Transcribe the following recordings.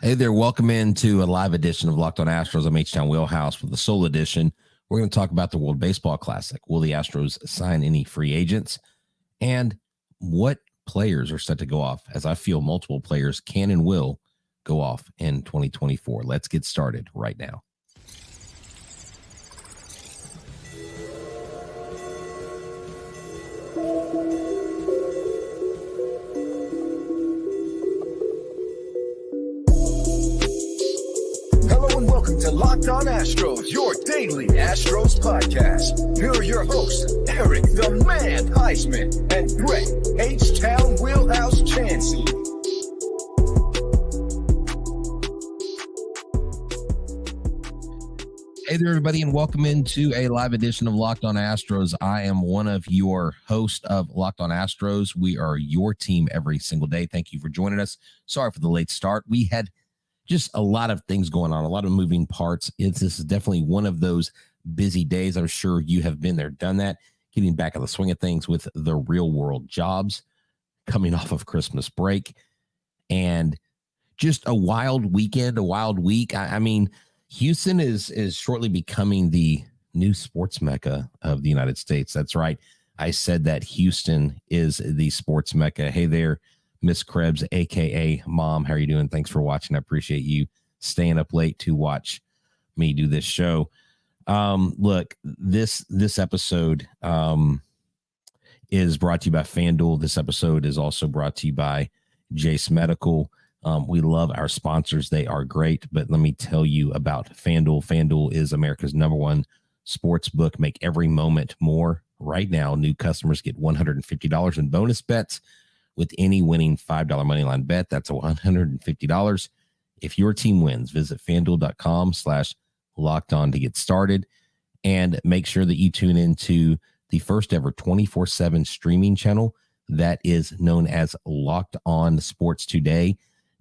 Hey there, welcome into a live edition of Locked On Astros. I'm Htown Wheelhouse with the Soul Edition. We're going to talk about the World Baseball Classic. Will the Astros sign any free agents? And what players are set to go off, as I feel multiple players can and will go off in 2024. Let's get started right now. Welcome to Locked On Astros, your daily Astros podcast. Here are your hosts, Eric the Man Huysman and Brett Htown Wheelhouse Chancey. Hey there, everybody, and welcome into a live edition of Locked On Astros. I am one of your hosts of Locked On Astros. We are your team every single day. Thank you for joining us. Sorry for the late start. We had just a lot of things going on, a lot of moving parts. This is definitely one of those busy days. I'm sure you have been there, done that, getting back in the swing of things with the real world jobs, coming off of Christmas break, and just a wild weekend, a wild week. I mean, Houston is shortly becoming the new sports mecca of the United States. That's right. I said that Houston is the sports mecca. Hey there, Miss Krebs, a.k.a. Mom. How are you doing? Thanks for watching. I appreciate you staying up late to watch me do this show. Look, this episode is brought to you by FanDuel. This episode is also brought to you by Jace Medical. We love our sponsors. They are great. But let me tell you about FanDuel. FanDuel is America's #1 sports book. Make every moment more. Right now, new customers get $150 in bonus bets with any winning $5 moneyline bet. That's $150. If your team wins, visit FanDuel.com/lockedon to get started, and make sure that you tune into the first ever 24/7 streaming channel that is known as Locked On Sports Today.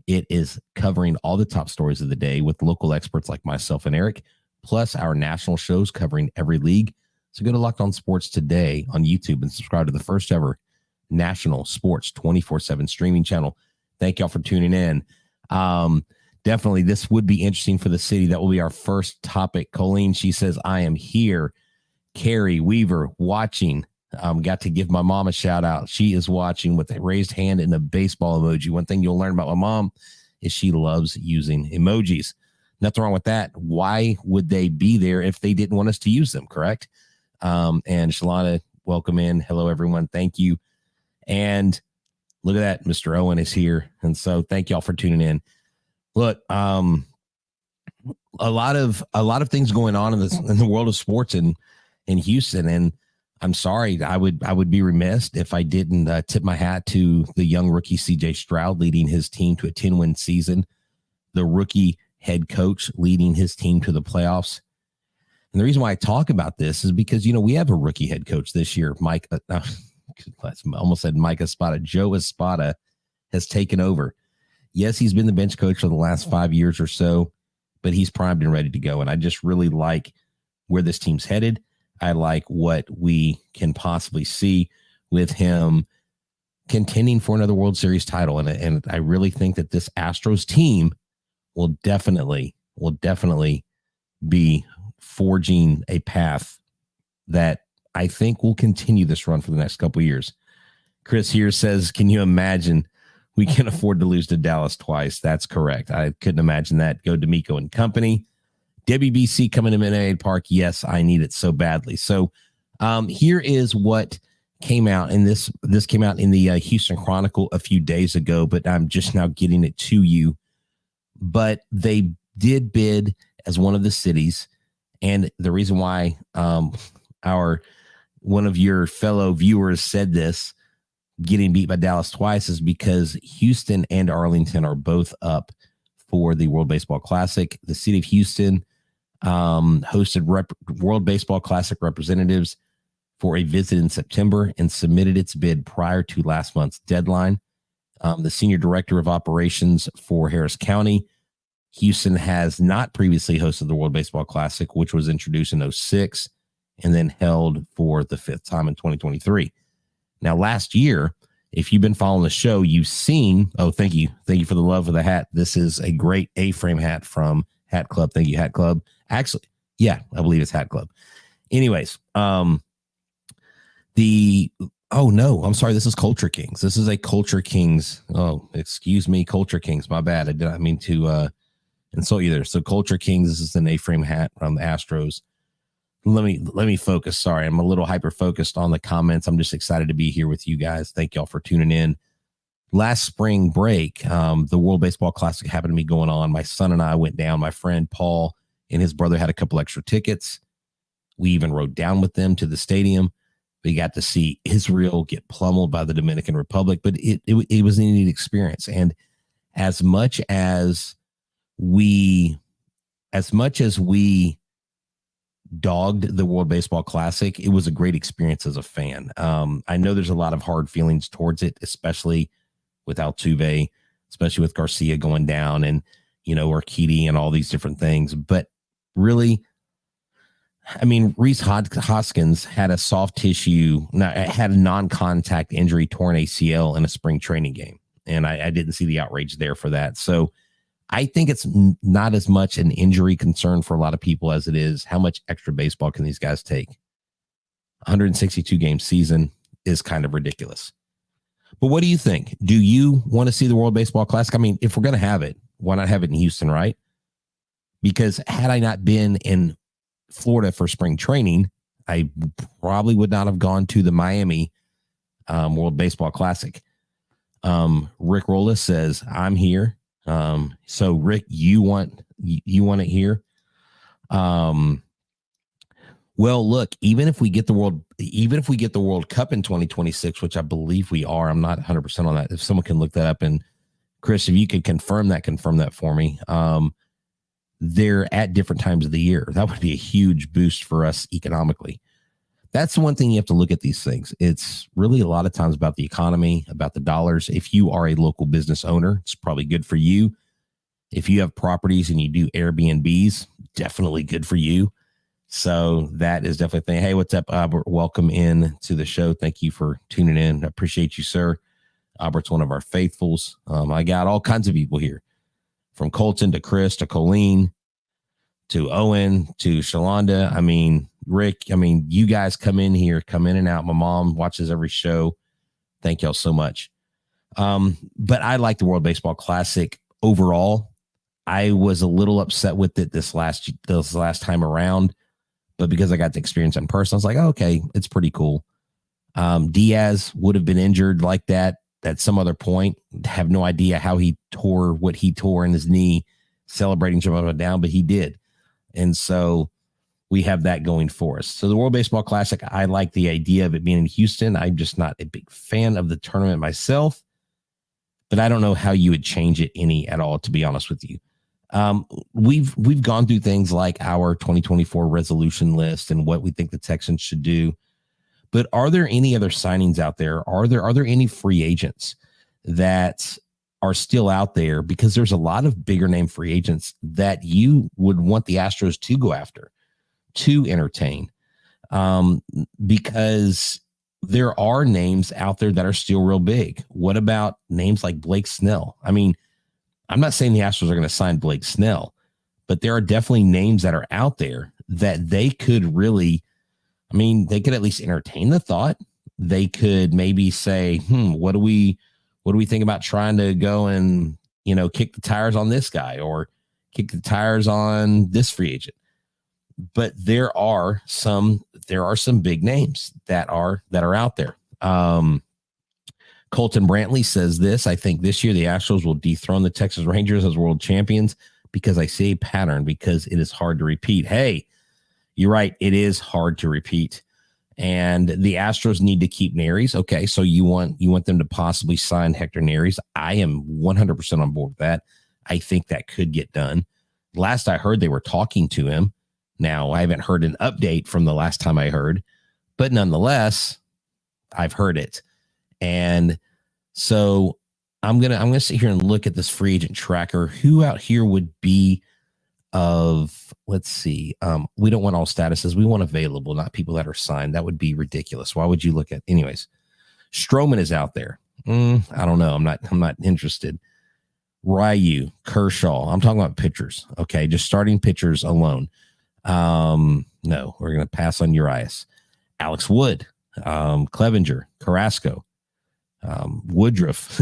It is covering all the top stories of the day with local experts like myself and Eric, plus our national shows covering every league. So go to Locked On Sports Today on YouTube and subscribe to the first ever national sports 24/7 streaming channel. Thank y'all for tuning in. Definitely this would be interesting for the city. That will be our first topic. Colleen, she says, I am here. Carrie Weaver watching. Got to give my mom a shout out. She is watching with a raised hand and a baseball emoji. One thing you'll learn about my mom is she loves using emojis. Nothing wrong with that. Why would they be there if they didn't want us to use them? Correct. And Shalana, welcome in. Hello, everyone. Thank you. And look at that, Mr. Owen is here. And so thank y'all for tuning in. Look, a lot of things going on in the world of sports in Houston. And I'm sorry, I would be remiss if I didn't tip my hat to the young rookie CJ Stroud leading his team to a 10-win season, the rookie head coach leading his team to the playoffs. And the reason why I talk about this is because, we have a rookie head coach this year, Mike. I almost said Mike Espada. Joe Espada has taken over. Yes, he's been the bench coach for the last 5 years or so, but he's primed and ready to go. And I just really like where this team's headed. I like what we can possibly see with him contending for another World Series title. And I really think that this Astros team will definitely be forging a path that I think we'll continue this run for the next couple of years. Chris here says, can you imagine we can afford to lose to Dallas twice? That's correct. I couldn't imagine that. Go D'Amico and company. WBC coming to Minute Park. Yes, I need it so badly. So here is what came out. And this came out in the Houston Chronicle a few days ago, but I'm just now getting it to you. But they did bid as one of the cities. And the reason why one of your fellow viewers said this, getting beat by Dallas twice, is because Houston and Arlington are both up for the World Baseball Classic. The city of Houston hosted World Baseball Classic representatives for a visit in September and submitted its bid prior to last month's deadline. The senior director of operations for Harris County, Houston has not previously hosted the World Baseball Classic, which was introduced in 2006 and then held for the 5th time in 2023. Now, last year, if you've been following the show, you've seen, oh, thank you for the love of the hat. This is a great A-frame hat from Hat Club. Thank you, Hat Club. Actually, yeah, I believe it's Hat Club. Anyways, oh no, I'm sorry. This is Culture Kings. This is a Culture Kings. Oh, excuse me, Culture Kings. My bad. I did not mean to insult you there. So Culture Kings, this is an A-frame hat from the Astros. Let me focus. Sorry, I'm a little hyper focused on the comments. I'm just excited to be here with you guys. Thank y'all for tuning in. Last spring break, the World Baseball Classic happened to be going on. My son and I went down. My friend Paul and his brother had a couple extra tickets. We even rode down with them to the stadium. We got to see Israel get pummeled by the Dominican Republic, but it was a neat experience. And as much as we dogged the World Baseball Classic, it was a great experience as a fan. I know there's a lot of hard feelings towards it, especially with Altuve, especially with Garcia going down and, Urquidy and all these different things. But really, I mean, Reese Hoskins had a soft tissue, had a non-contact injury, torn ACL in a spring training game. And I didn't see the outrage there for that. So I think it's not as much an injury concern for a lot of people as it is how much extra baseball can these guys take. 162 game season is kind of ridiculous. But what do you think? Do you want to see the World Baseball Classic? I mean, if we're going to have it, why not have it in Houston, right? Because had I not been in Florida for spring training, I probably would not have gone to the Miami World Baseball Classic. Rick Rolla says, I'm here. So Rick, you want it here? Well, look, even if we get the World Cup in 2026, which I believe we are, I'm not 100% on that. If someone can look that up, and Chris, if you could confirm that for me. They're at different times of the year. That would be a huge boost for us economically. That's the one thing you have to look at these things. It's really a lot of times about the economy, about the dollars. If you are a local business owner, it's probably good for you. If you have properties and you do Airbnbs, definitely good for you. So that is definitely a thing. Hey, what's up, Albert? Welcome in to the show. Thank you for tuning in. I appreciate you, sir. Albert's one of our faithfuls. I got all kinds of people here, from Colton to Chris to Colleen to Owen to Shalonda. I mean, Rick, you guys come in and out. My mom watches every show. Thank y'all so much. But I like the World Baseball Classic overall. I was a little upset with it this last time around, but because I got the experience in person, I was like, oh, okay, it's pretty cool. Diaz would have been injured like that at some other point. Have no idea how he tore what he tore in his knee, celebrating jumping up and down, but he did. And so we have that going for us. So the World Baseball Classic, I like the idea of it being in Houston. I'm just not a big fan of the tournament myself, but I don't know how you would change it any at all, to be honest with you. We've gone through things like our 2024 resolution list and what we think the Texans should do. But are there any other signings out there? Are there any free agents that are still out there? Because there's a lot of bigger name free agents that you would want the Astros to go after, to entertain, because there are names out there that are still real big. What about names like Blake Snell? I mean, I'm not saying the Astros are going to sign Blake Snell, but there are definitely names that are out there that they could really, they could at least entertain the thought. They could maybe say, what do we think about trying to go and, kick the tires on this guy or kick the tires on this free agent? But there are some big names that are out there. Colton Brantley says this: I think this year the Astros will dethrone the Texas Rangers as world champions because I see a pattern, because it is hard to repeat. Hey, you're right. It is hard to repeat. And the Astros need to keep Neris. Okay, so you want them to possibly sign Hector Neris. I am 100% on board with that. I think that could get done. Last I heard, they were talking to him. Now, I haven't heard an update from the last time I heard, but nonetheless, I've heard it. And so I'm gonna sit here and look at this free agent tracker. Who out here would be of, let's see, we don't want all statuses. We want available, not people that are signed. That would be ridiculous. Why would you look at, anyways? Stroman is out there. I don't know. I'm not interested. Ryu, Kershaw. I'm talking about pitchers. Okay, just starting pitchers alone. No, we're going to pass on Urias. Alex Wood, Clevenger, Carrasco, Woodruff,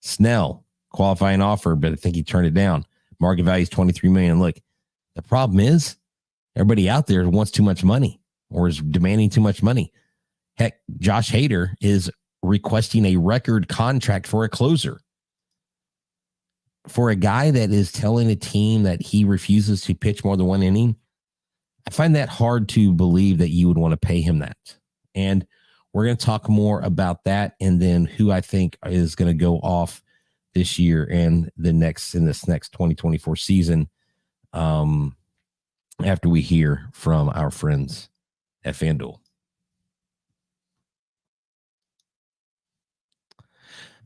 Snell, qualifying offer, but I think he turned it down. Market value is $23 million. Look, the problem is everybody out there wants too much money or is demanding too much money. Heck, Josh Hader is requesting a record contract for a closer. For a guy that is telling a team that he refuses to pitch more than one inning, I find that hard to believe that you would want to pay him that. And we're going to talk more about that and then who I think is going to go off this year and this next 2024 season after we hear from our friends at FanDuel.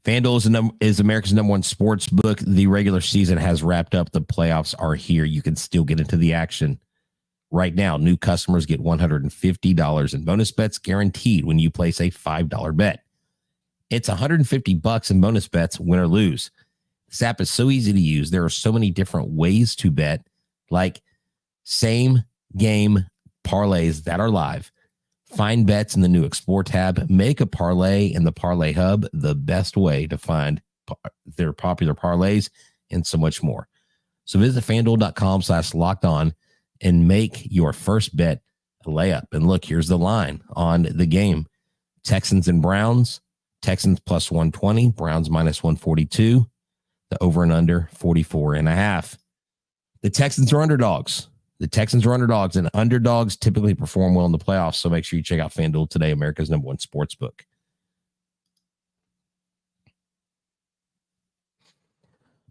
FanDuel is America's #1 sports book. The regular season has wrapped up. The playoffs are here. You can still get into the action. Right now, new customers get $150 in bonus bets guaranteed when you place a $5 bet. It's $150 in bonus bets, win or lose. This app is so easy to use. There are so many different ways to bet, like same game parlays that are live. Find bets in the new Explore tab. Make a parlay in the Parlay Hub, the best way to find their popular parlays and so much more. So visit FanDuel.com/lockedon and make your first bet a layup. And look, here's the line on the game. Texans and Browns. Texans plus 120, Browns minus 142. The over and under 44.5. The Texans are underdogs. And underdogs typically perform well in the playoffs. So make sure you check out FanDuel today, America's #1 sports book.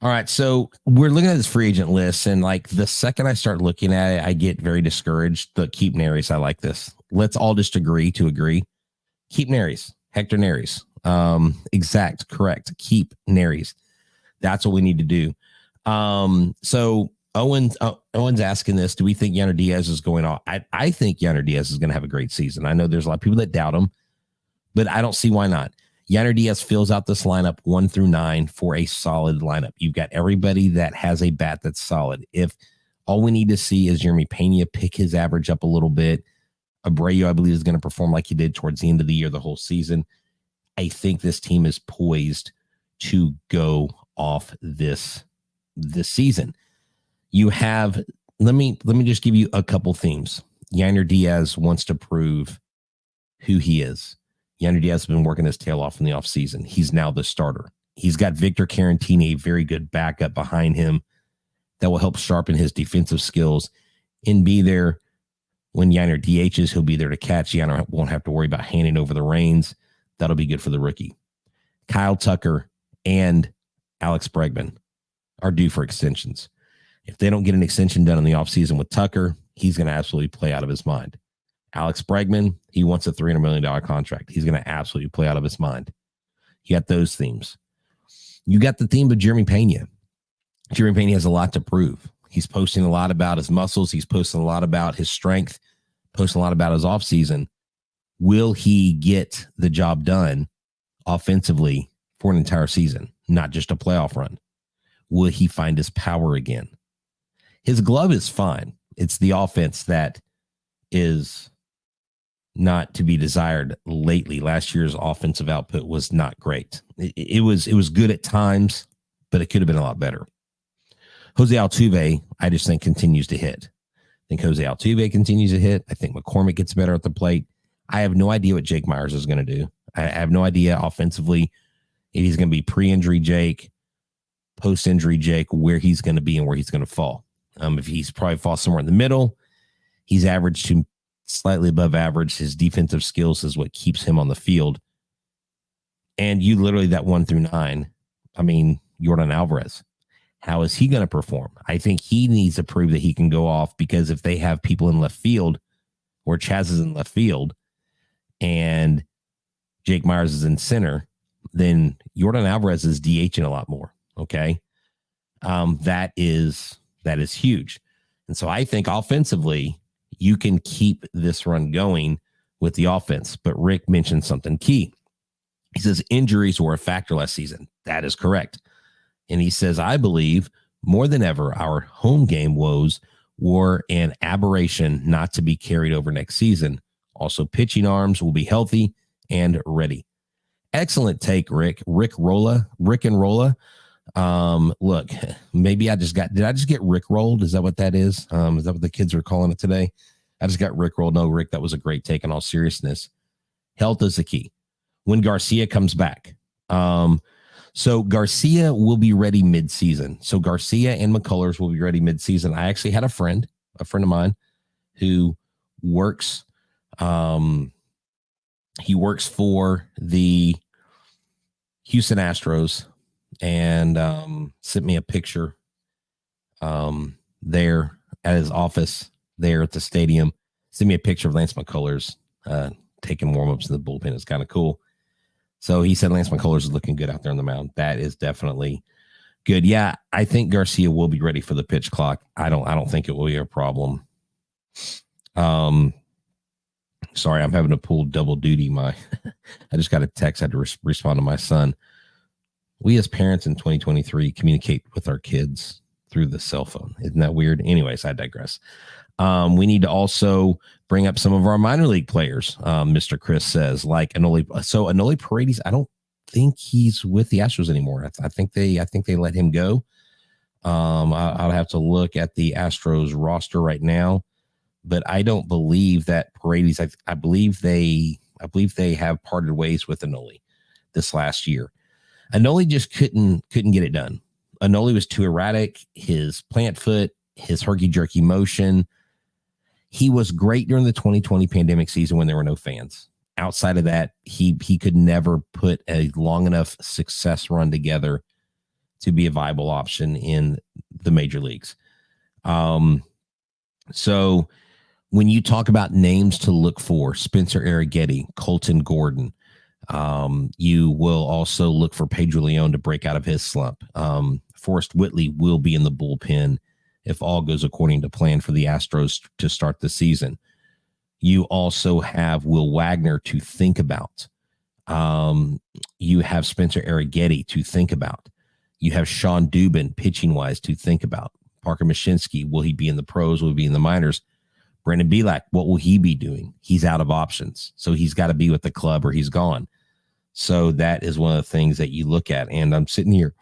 All right, so we're looking at this free agent list, and like the second I start looking at it, I get very discouraged. But keep Neris. I like this. Let's all just agree to agree. Keep Neris. Hector Neris. Exact, correct. Keep Neris. That's what we need to do. So Owen's asking this. Do we think Yanner Diaz is going off? I think Yanner Diaz is going to have a great season. I know there's a lot of people that doubt him, but I don't see why not. Yanner Diaz fills out this lineup 1 through 9 for a solid lineup. You've got everybody that has a bat that's solid. If all we need to see is Jeremy Pena pick his average up a little bit, Abreu, I believe, is going to perform like he did towards the end of the year, the whole season. I think this team is poised to go off this season. You have, let me just give you a couple themes. Yanner Diaz wants to prove who he is. Yanner Diaz has been working his tail off in the offseason. He's now the starter. He's got Victor Caratini, a very good backup behind him that will help sharpen his defensive skills and be there when Yanner DHs. He'll be there to catch. Yanner won't have to worry about handing over the reins. That'll be good for the rookie. Kyle Tucker and Alex Bregman are due for extensions. If they don't get an extension done in the offseason with Tucker, he's going to absolutely play out of his mind. Alex Bregman, he wants a $300 million contract. He's going to absolutely play out of his mind. You got those themes. You got the theme of Jeremy Pena. Jeremy Pena has a lot to prove. He's posting a lot about his muscles. He's posting a lot about his strength, posting a lot about his offseason. Will he get the job done offensively for an entire season, not just a playoff run? Will he find his power again? His glove is fine. It's the offense that is not to be desired lately. Last year's offensive output was not great. It was good at times, but it could have been a lot better. Jose Altuve, I just think, continues to hit. I think Jose Altuve continues to hit. I think McCormick gets better at the plate. I have no idea what Jake Myers is going to do. I have no idea offensively if he's going to be pre-injury Jake, post-injury Jake, where he's going to be and where he's going to fall. If he's probably fall somewhere in the middle, he's average to slightly above average. His defensive skills is what keeps him on the field. And you literally, that 1 through 9, I mean, Yordan Alvarez, how is he going to perform? I think he needs to prove that he can go off, because if they have people in left field, or Chaz is in left field and Jake Myers is in center, then Yordan Alvarez is DHing a lot more. Okay. That is huge. And so I think offensively, you can keep this run going with the offense. But Rick mentioned something key. He says injuries were a factor last season. That is correct. And he says, I believe more than ever, our home game woes were an aberration not to be carried over next season. Also, pitching arms will be healthy and ready. Excellent take, Rick. Rick and Rolla. Look, maybe did I just get Rick rolled? Is that what that is? Is that what the kids are calling it today? I just got Rick rolled. No, Rick, that was a great take in all seriousness. Health is the key. When Garcia comes back. So Garcia will be ready mid-season. So Garcia and McCullers will be ready mid-season. I actually had a friend of mine who works, he works for the Houston Astros and sent me a picture there at his office there at the stadium. Sent me a picture of Lance McCullers taking warm-ups in the bullpen. It's kind of cool. So he said Lance McCullers is looking good out there on the mound. That is definitely good. Yeah, I think Garcia will be ready for the pitch clock. I don't think it will be a problem. Sorry, I'm having to pull double duty. I just got a text. I had to respond to my son. We as parents in 2023 communicate with our kids through the cell phone. Isn't that weird? Anyways, I digress. We need to also bring up some of our minor league players. Mr. Chris says, like Anoli. So Anoli Paredes, I don't think he's with the Astros anymore. I think they let him go. I'll have to look at the Astros roster right now, but I don't believe that Paredes. I believe they have parted ways with Anoli this last year. Anoli just couldn't get it done. Anoli was too erratic. His plant foot, his herky-jerky motion. He was great during the 2020 pandemic season when there were no fans. Outside of that, he could never put a long enough success run together to be a viable option in the major leagues. So when you talk about names to look for, Spencer Arrighetti, Colton Gordon, you will also look for Pedro Leon to break out of his slump. Forrest Whitley will be in the bullpen if all goes according to plan for the Astros to start the season. You also have Will Wagner to think about. You have Spencer Arrighetti to think about. You have Sean Dubin, pitching-wise, to think about. Parker Mashinsky, will he be in the pros? Will he be in the minors? Brandon Bielak, what will he be doing? He's out of options, so he's got to be with the club or he's gone. So that is one of the things that you look at. And I'm sitting here,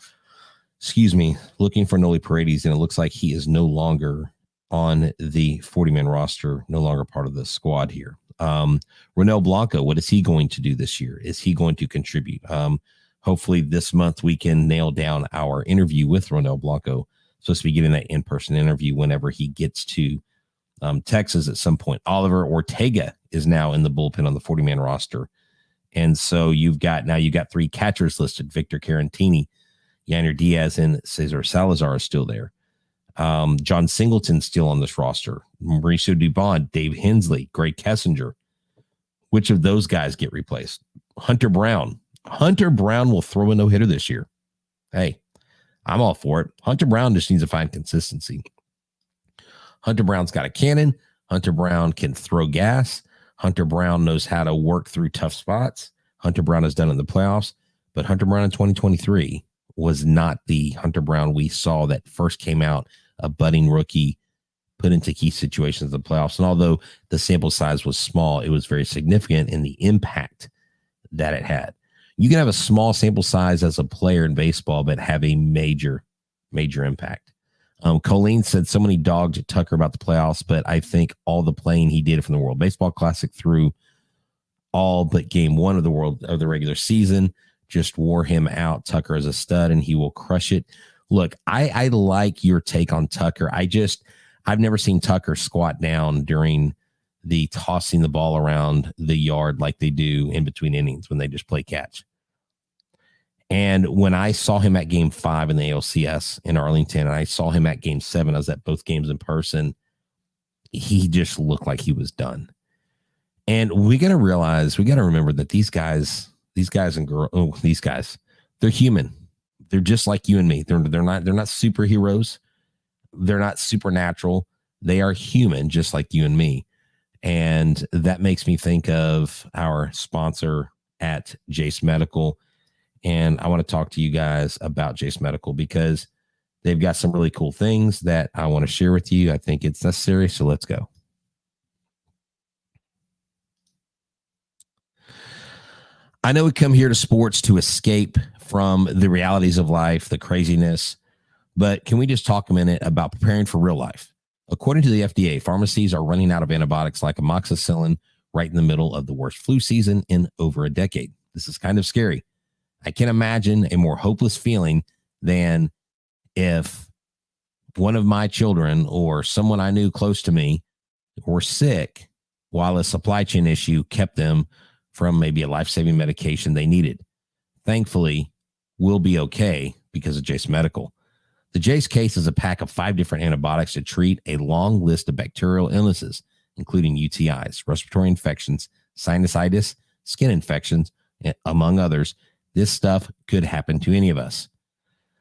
looking for Noli Paredes, and it looks like he is no longer on the 40-man roster, no longer part of the squad here. Ronel Blanco, what is he going to do this year? Is he going to contribute? Hopefully this month we can nail down our interview with Ronel Blanco. Supposed to be getting that in-person interview whenever he gets to Texas at some point. Oliver Ortega is now in the bullpen on the 40-man roster. And so you've got three catchers listed. Victor Carantini, Yainer Diaz, and Cesar Salazar are still there. John Singleton's still on this roster. Mauricio Dubon, Dave Hensley, Greg Kessinger. Which of those guys get replaced? Hunter Brown. Hunter Brown will throw a no-hitter this year. Hey, I'm all for it. Hunter Brown just needs to find consistency. Hunter Brown's got a cannon. Hunter Brown can throw gas. Hunter Brown knows how to work through tough spots. Hunter Brown has done it in the playoffs, but Hunter Brown in 2023 was not the Hunter Brown we saw that first came out, a budding rookie put into key situations in the playoffs. And although the sample size was small, it was very significant in the impact that it had. You can have a small sample size as a player in baseball, but have a major, major impact. Colleen said so many dogs at Tucker about the playoffs, but I think all the playing he did from the World Baseball Classic through all but game one of the regular season just wore him out. Tucker is a stud and he will crush it. Look, I like your take on Tucker. I've never seen Tucker squat down during the tossing the ball around the yard like they do in between innings when they just play catch. And when I saw him at game 5 in the ALCS in Arlington, and I saw him at game 7, I was at both games in person, he just looked like he was done. And we got to remember that these guys and girls, they're human. They're just like you and me. They're not superheroes. They're not supernatural. They are human, just like you and me. And that makes me think of our sponsor, at Jace Medical. And I want to talk to you guys about Jace Medical because they've got some really cool things that I want to share with you. I think it's necessary. So let's go. I know we come here to sports to escape from the realities of life, the craziness, but can we just talk a minute about preparing for real life? According to the FDA, pharmacies are running out of antibiotics like amoxicillin right in the middle of the worst flu season in over a decade. This is kind of scary. I can't imagine a more hopeless feeling than if one of my children or someone I knew close to me were sick while a supply chain issue kept them from maybe a life-saving medication they needed. Thankfully, we'll be okay because of Jace Medical. The Jace case is a pack of 5 different antibiotics to treat a long list of bacterial illnesses, including UTIs, respiratory infections, sinusitis, skin infections, among others. This stuff could happen to any of us.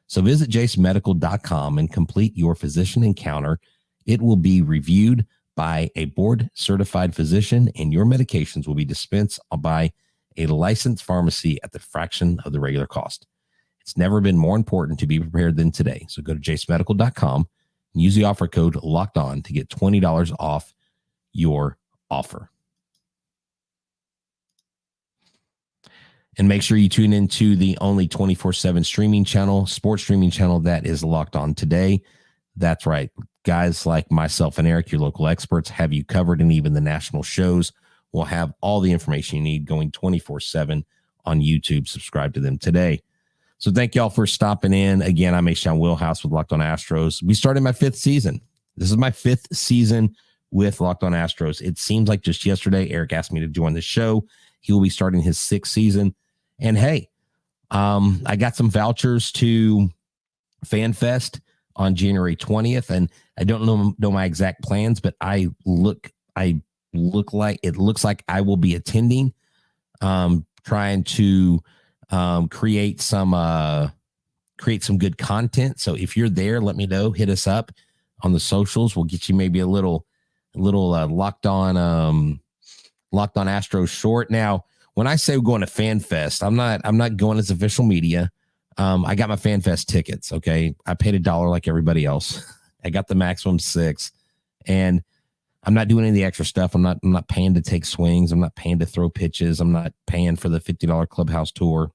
So visit jacemedical.com and complete your physician encounter. It will be reviewed by a board-certified physician, and your medications will be dispensed by a licensed pharmacy at the fraction of the regular cost. It's never been more important to be prepared than today. So go to jacemedical.com and use the offer code LOCKEDON to get $20 off your offer. And make sure you tune into the only 24/7 streaming channel, sports streaming channel that is Locked On Today. That's right. Guys like myself and Eric, your local experts, have you covered, and even the national shows will have all the information you need going 24/7 on YouTube. Subscribe to them today. So thank y'all for stopping in. Again, I'm Htown Wheelhouse with Locked On Astros. We started my 5th season. This is my 5th season with Locked On Astros. It seems like just yesterday, Eric asked me to join the show. He will be starting his 6th season. And hey, I got some vouchers to FanFest on January 20th, and I don't know my exact plans, but it looks like I will be attending, trying to create some good content. So if you're there, let me know. Hit us up on the socials. We'll get you maybe a little locked on Astros short. Now, when I say we're going to FanFest, I'm not going as official media. I got my FanFest tickets. Okay. I paid $1 like everybody else. I got the maximum 6, and I'm not doing any of the extra stuff. I'm not paying to take swings. I'm not paying to throw pitches. I'm not paying for the $50 clubhouse tour.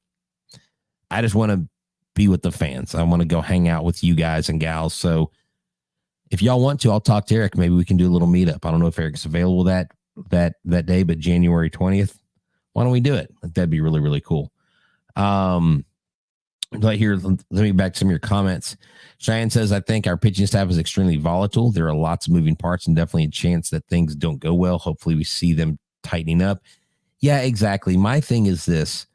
I just want to be with the fans. I want to go hang out with you guys and gals. So if y'all want to, I'll talk to Eric. Maybe we can do a little meetup. I don't know if Eric's available that day, but January 20th. Why don't we do it? That'd be really, really cool. Right here, let me back to some of your comments. Cheyenne says, I think our pitching staff is extremely volatile. There are lots of moving parts and definitely a chance that things don't go well. Hopefully we see them tightening up. Yeah, exactly. My thing is this.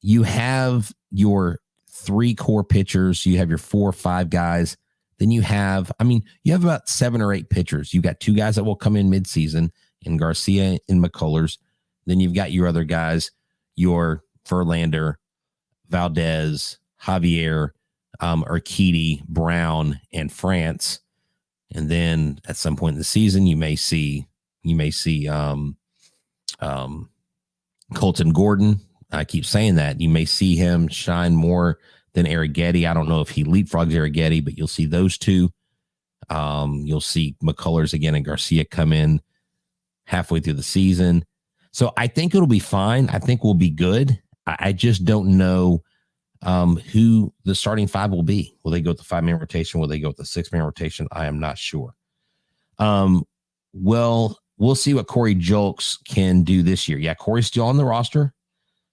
You have your 3 core pitchers. You have your 4 or 5 guys. Then you have about 7 or 8 pitchers. You got 2 guys that will come in midseason in Garcia and McCullers. Then you've got your other guys, your Verlander, Valdez, Javier, Urquidy, Brown, and France. And then at some point in the season, you may see Colton Gordon. I keep saying that. You may see him shine more than Arrighetti. I don't know if he leapfrogs Arrighetti, but you'll see those 2. You'll see McCullers again and Garcia come in halfway through the season. So I think it'll be fine. I think we'll be good. I just don't know who the starting 5 will be. Will they go with the 5-man rotation? Will they go with the 6-man rotation? I am not sure. Well, we'll see what Corey Julks can do this year. Yeah, Corey's still on the roster.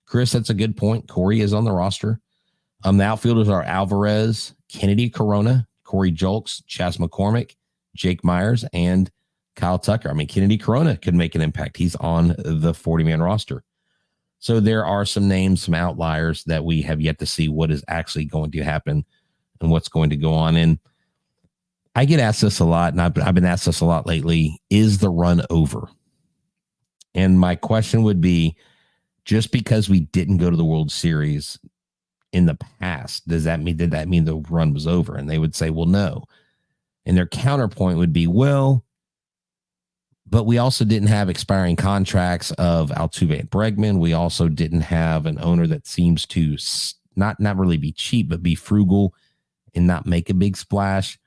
Chris, that's a good point. Corey is on the roster. The outfielders are Alvarez, Kennedy Corona, Corey Julks, Chas McCormick, Jake Myers, and Kyle Tucker. I mean, Kennedy Corona could make an impact. He's on the 40-man roster. So there are some names, some outliers that we have yet to see what is actually going to happen and what's going to go on. And I get asked this a lot, and I've been asked this a lot lately. Is the run over? And my question would be, just because we didn't go to the World Series in the past, did that mean the run was over? And they would say, well, no. And their counterpoint would be, well, But we also didn't have expiring contracts of Altuve and Bregman. We also didn't have an owner that seems to not really be cheap, but be frugal and not make a big splash.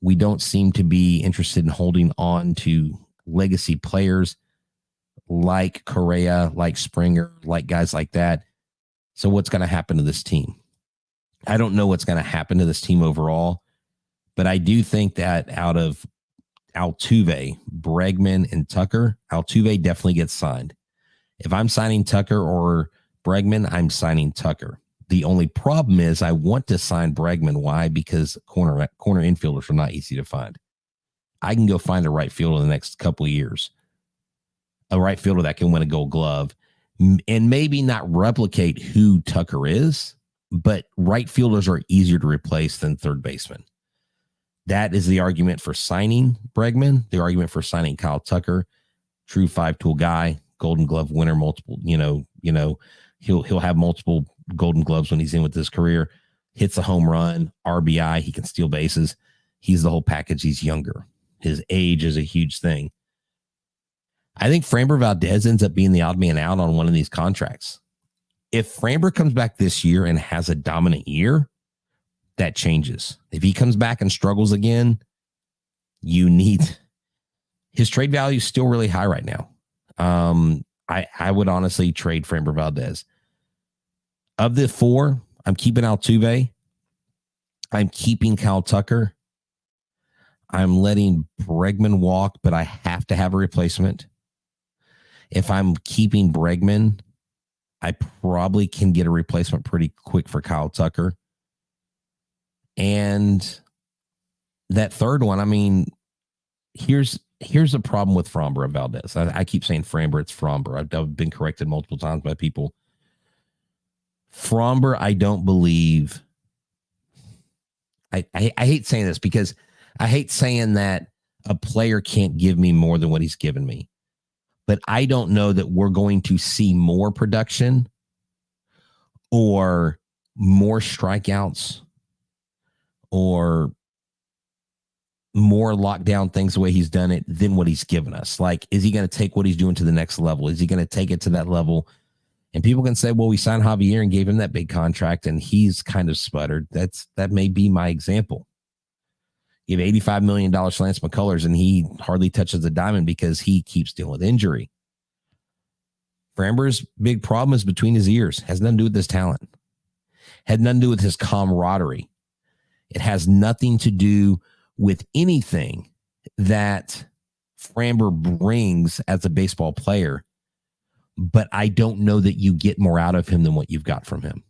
We don't seem to be interested in holding on to legacy players like Correa, like Springer, like guys like that. So what's going to happen to this team? I don't know what's going to happen to this team overall, but I do think that out of Altuve, Bregman, and Tucker, Altuve definitely gets signed. If I'm signing Tucker or Bregman, I'm signing Tucker. The only problem is I want to sign Bregman. Why? Because corner infielders are not easy to find. I can go find a right fielder in the next couple of years, a right fielder that can win a Gold Glove, and maybe not replicate who Tucker is, but right fielders are easier to replace than third baseman. That is the argument for signing Bregman, the argument for signing Kyle Tucker, true 5-tool guy, Golden Glove winner, multiple, he'll have multiple Golden Gloves when he's in with his career, hits a home run, RBI, he can steal bases. He's the whole package. He's younger. His age is a huge thing. I think Framber Valdez ends up being the odd man out on one of these contracts. If Framber comes back this year and has a dominant year, that changes. If he comes back and struggles again, his trade value is still really high right now. I would honestly trade Framber Valdez. Of the four, I'm keeping Altuve. I'm keeping Kyle Tucker. I'm letting Bregman walk, but I have to have a replacement. If I'm keeping Bregman, I probably can get a replacement pretty quick for Kyle Tucker. And that third one, I mean, here's a problem with Framber Valdez. I keep saying Framber, it's Framber. I've been corrected multiple times by people. Framber, I don't believe. I hate saying this because I hate saying that a player can't give me more than what he's given me. But I don't know that we're going to see more production or more strikeouts or more lockdown things the way he's done it than what he's given us. Like, is he going to take what he's doing to the next level? Is he going to take it to that level? And people can say, well, we signed Javier and gave him that big contract and he's kind of sputtered. That may be my example. You have $85 million to Lance McCullers and he hardly touches the diamond because he keeps dealing with injury. Framber's big problem is between his ears. Has nothing to do with his talent. Had nothing to do with his camaraderie. It has nothing to do with anything that Framber brings as a baseball player. But I don't know that you get more out of him than what you've got from him.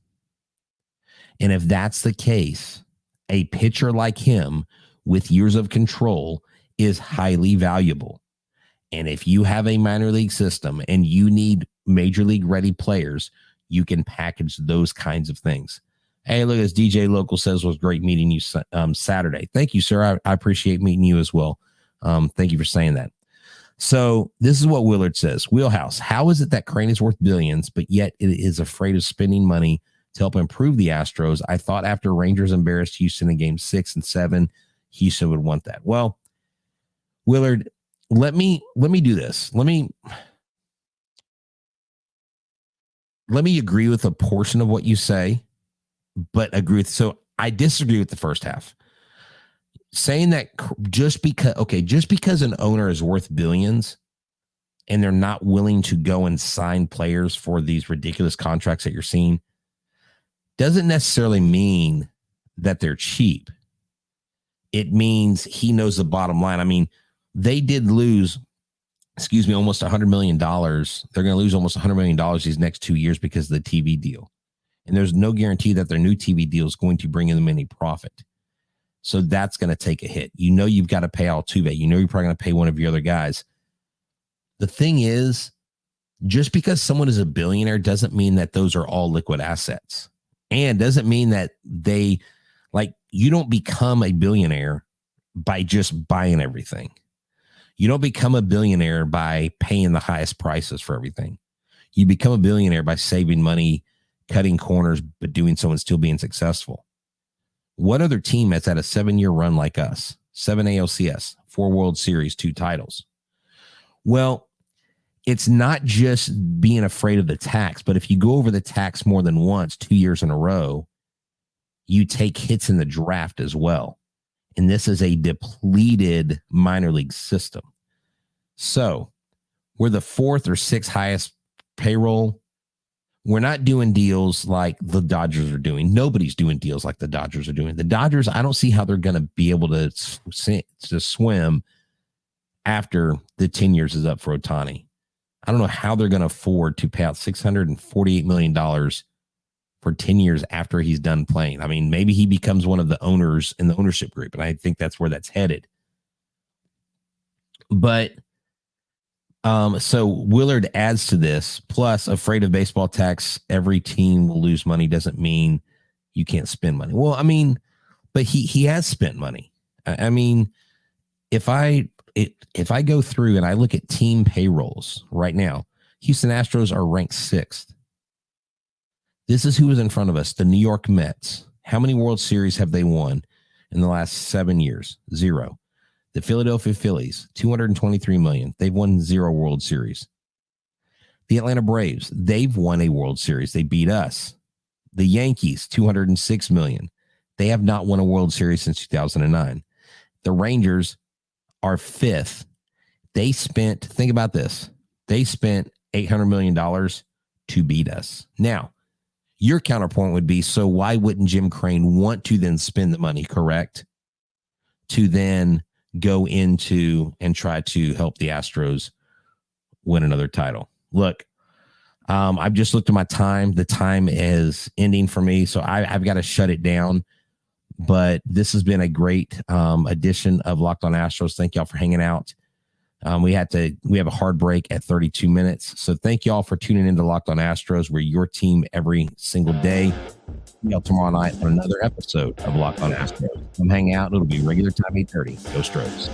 And if that's the case, a pitcher like him with years of control is highly valuable. And if you have a minor league system and you need major league ready players, you can package those kinds of things. Hey, look, as DJ Local says, it was great meeting you Saturday. Thank you, sir. I appreciate meeting you as well. Thank you for saying that. So this is what Willard says. Wheelhouse, how is it that Crane is worth billions, but yet it is afraid of spending money to help improve the Astros? I thought after Rangers embarrassed Houston in game 6 and 7, Houston would want that. Well, Willard, let me do this. Let me agree with a portion of what you say, but agree with. So I disagree with the first half. Saying that just because an owner is worth billions and they're not willing to go and sign players for these ridiculous contracts that you're seeing doesn't necessarily mean that they're cheap. It means he knows the bottom line. I mean, they did lose, almost $100 million. They're going to lose almost $100 million these next 2 years because of the TV deal. And there's no guarantee that their new TV deal is going to bring in them any profit. So that's going to take a hit. You know you've got to pay Altuve. You know you're probably going to pay one of your other guys. The thing is, just because someone is a billionaire doesn't mean that those are all liquid assets. And doesn't mean that you don't become a billionaire by just buying everything. You don't become a billionaire by paying the highest prices for everything. You become a billionaire by saving money, cutting corners, but doing so and still being successful. What other team has had a 7-year run like us? 7 ALCS, 4 World Series, 2 titles. Well, it's not just being afraid of the tax, but if you go over the tax more than once, 2 years in a row, you take hits in the draft as well. And this is a depleted minor league system. So we're the 4th or 6th highest payroll. We're not doing deals like the Dodgers are doing. Nobody's doing deals like the Dodgers are doing. The Dodgers, I don't see how they're going to be able to swim after the 10 years is up for Ohtani. I don't know how they're going to afford to pay out $648 million for 10 years after he's done playing. I mean, maybe he becomes one of the owners in the ownership group, and I think that's where that's headed. But so Willard adds to this, plus afraid of baseball tax, every team will lose money doesn't mean you can't spend money. Well, I mean, but he has spent money. I mean, if I go through and I look at team payrolls right now, Houston Astros are ranked 6th. This is who was in front of us, the New York Mets. How many World Series have they won in the last 7 years? 0. The Philadelphia Phillies, $223 million. They've won 0 World Series. The Atlanta Braves, they've won a World Series. They beat us. The Yankees, $206 million. They have not won a World Series since 2009. The Rangers are 5th. They spent, think about this, they spent $800 million to beat us. Now, your counterpoint would be, so why wouldn't Jim Crane want to then spend the money, correct, to then go into and try to help the Astros win another title? Look, I've just looked at my time. The time is ending for me, so I've got to shut it down. But this has been a great edition of Locked On Astros. Thank y'all for hanging out. We have a hard break at 32 minutes. So thank y'all for tuning into Locked On Astros. We're your team every single day. See y'all tomorrow night on another episode of Locked On Astros. Come hang out. It'll be regular time, 8:30. Go Stros.